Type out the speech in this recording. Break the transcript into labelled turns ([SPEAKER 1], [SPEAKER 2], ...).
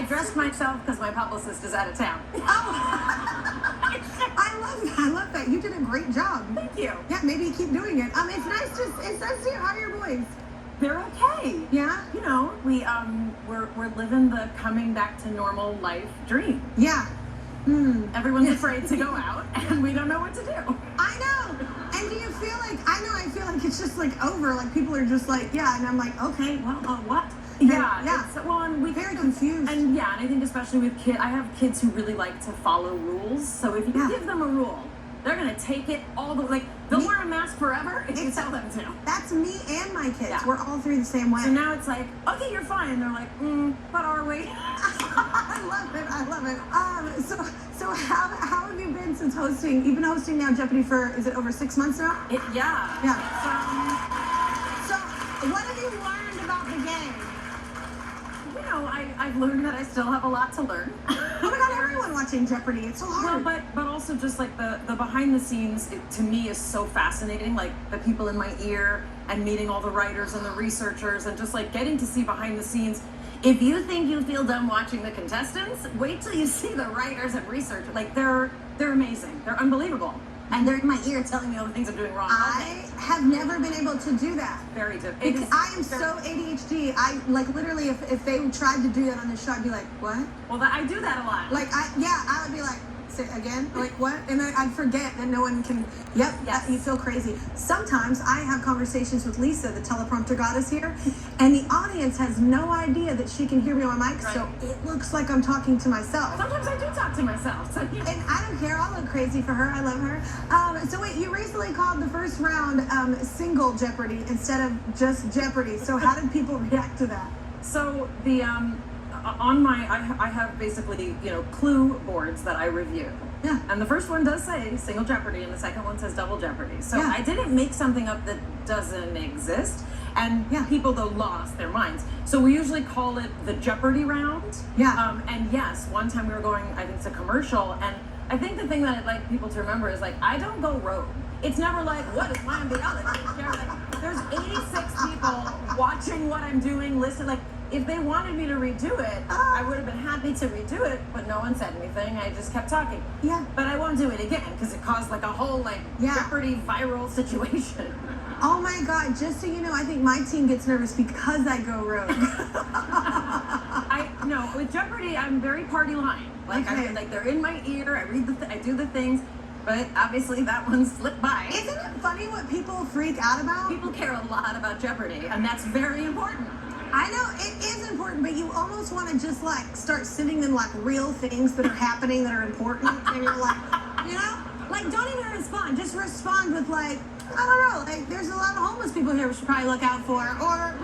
[SPEAKER 1] dressed myself because my publicist is out of town.
[SPEAKER 2] I love that. You did a great job.
[SPEAKER 1] Thank you.
[SPEAKER 2] Yeah, maybe keep doing it. It's nice to see how are your boys?
[SPEAKER 1] They're okay.
[SPEAKER 2] Yeah?
[SPEAKER 1] You know, we're living the coming back to normal life dream.
[SPEAKER 2] Yeah.
[SPEAKER 1] Everyone's afraid to go out, and we don't know what to do.
[SPEAKER 2] I know. And do you feel like, I feel like it's just like over, like people are just like, yeah, and I'm like, okay, well, what?
[SPEAKER 1] Yeah. And we
[SPEAKER 2] very confused.
[SPEAKER 1] And I think especially with kids, I have kids who really like to follow rules. So if you give them a rule, they're gonna take it all the way. They'll wear a mask forever if you tell them to.
[SPEAKER 2] That's me and my kids.
[SPEAKER 1] Yeah.
[SPEAKER 2] We're all three the same way.
[SPEAKER 1] So now it's like, okay, you're fine. And they're like, but are we?
[SPEAKER 2] I love it. So how have you been since hosting? You've been hosting now Jeopardy for, is it over 6 months now?
[SPEAKER 1] Yeah.
[SPEAKER 2] So what have you learned about the game?
[SPEAKER 1] You know, I've learned that I still have a lot to learn.
[SPEAKER 2] Oh my God, everyone watching Jeopardy. It's so hard.
[SPEAKER 1] Well, but also just like the behind the scenes, to me is so fascinating. Like the people in my ear and meeting all the writers and the researchers and just like getting to see behind the scenes. If you think you feel dumb watching the contestants, wait till you see the writers and researchers. Like they're amazing. They're unbelievable. And they're in my ear telling me all the things I'm doing wrong.
[SPEAKER 2] I have never been able to do that.
[SPEAKER 1] Very difficult.
[SPEAKER 2] Because I am so ADHD. I like literally, if they tried to do that on the show, I'd be like, what?
[SPEAKER 1] Well, I do that a lot.
[SPEAKER 2] Like I would be like, say it again, like what? And then I'd forget that no one can. Yep,
[SPEAKER 1] yes.
[SPEAKER 2] You feel crazy. Sometimes I have conversations with Lisa, the teleprompter goddess here, and the audience has no idea that she can hear me on my mic, so it looks like I'm talking to myself.
[SPEAKER 1] Sometimes I do talk to myself. So.
[SPEAKER 2] And I don't care. I'll look crazy for her. I love her. So wait, you recently called the first round single Jeopardy instead of just Jeopardy. So how did people react to that?
[SPEAKER 1] So the I have basically clue boards that I review.
[SPEAKER 2] Yeah.
[SPEAKER 1] And the first one does say single Jeopardy, and the second one says double Jeopardy. So
[SPEAKER 2] Yeah.
[SPEAKER 1] I didn't make something up that doesn't exist. And people though lost their minds. So we usually call it the Jeopardy round.
[SPEAKER 2] Yeah.
[SPEAKER 1] And yes, one time we were going, I think, to commercial, and I think the thing that I'd like people to remember is like I don't go rogue. It's never like, what is Mayim Bialik? Like, there's 86 people watching what I'm doing, listen. Like, if they wanted me to redo it, I would have been happy to redo it, but no one said anything. I just kept talking.
[SPEAKER 2] Yeah.
[SPEAKER 1] But I won't do it again because it caused like a whole Jeopardy viral situation.
[SPEAKER 2] Oh my God, just so you know, I think my team gets nervous because I go rogue.
[SPEAKER 1] No, with Jeopardy, I'm very party line. Like,
[SPEAKER 2] Okay.
[SPEAKER 1] they're in my ear, I read I do the things, but obviously that one slipped by.
[SPEAKER 2] Isn't it funny what people freak out about?
[SPEAKER 1] People care a lot about Jeopardy, and that's very important.
[SPEAKER 2] I know it is important, but you almost want to just like start sending them like real things that are happening that are important, and you're like, like don't even respond. Just respond with like, I don't know, like there's a lot of homeless people here we should probably look out for, or